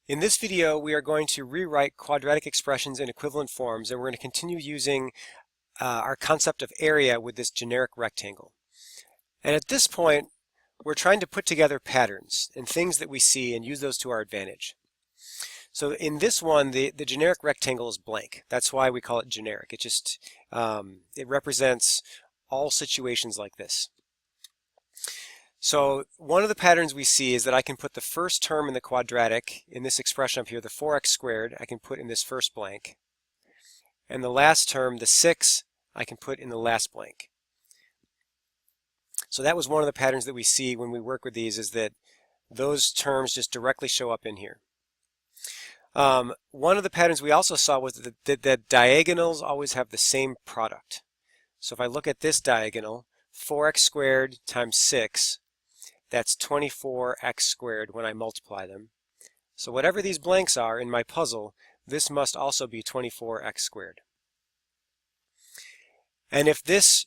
In this video, we are going to rewrite quadratic expressions in equivalent forms, and we're going to continue using our concept of area with this generic rectangle. And at this point, we're trying to put together patterns and things that we see and use those to our advantage. So in this one, the generic rectangle is blank. That's why we call it generic. It just it represents all situations like this. So one of the patterns we see is that I can put the first term in the quadratic, in this expression up here, the 4x squared, I can put in this first blank. And the last term, the 6, I can put in the last blank. So that was one of the patterns that we see when we work with these, is that those terms just directly show up in here. One of the patterns we also saw was that diagonals always have the same product. So if I look at this diagonal, 4x squared times 6, that's 24x squared when I multiply them. So whatever these blanks are in my puzzle, this must also be 24x squared. And if this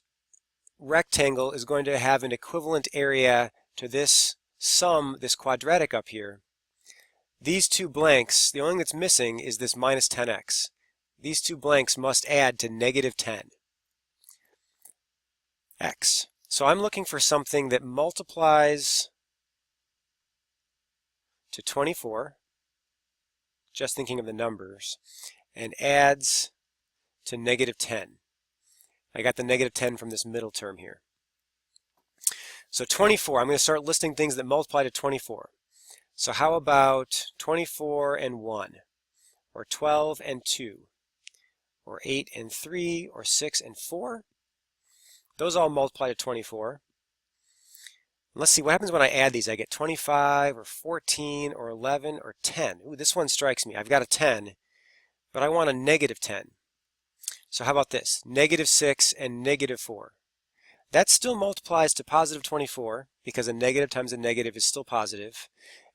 rectangle is going to have an equivalent area to this sum, this quadratic up here, these two blanks, the only thing that's missing is this minus 10x. These two blanks must add to negative 10x. So I'm looking for something that multiplies to 24, just thinking of the numbers, and adds to negative 10. I got the negative 10 from this middle term here. So 24, I'm going to start listing things that multiply to 24. So how about 24 and 1, or 12 and 2, or 8 and 3, or 6 and 4? Those all multiply to 24. Let's see what happens when I add these. I get 25 or 14 or 11 or 10. Ooh, this one strikes me. I've got a 10, but I want a negative 10. So how about this? Negative 6 and negative 4. That still multiplies to positive 24 because a negative times a negative is still positive,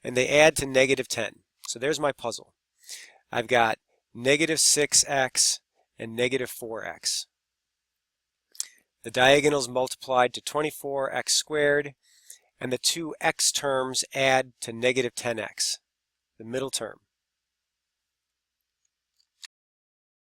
and they add to negative 10. So there's my puzzle. I've got negative 6x and negative 4x. The diagonals multiplied to 24x squared, and the two x terms add to negative 10x, the middle term.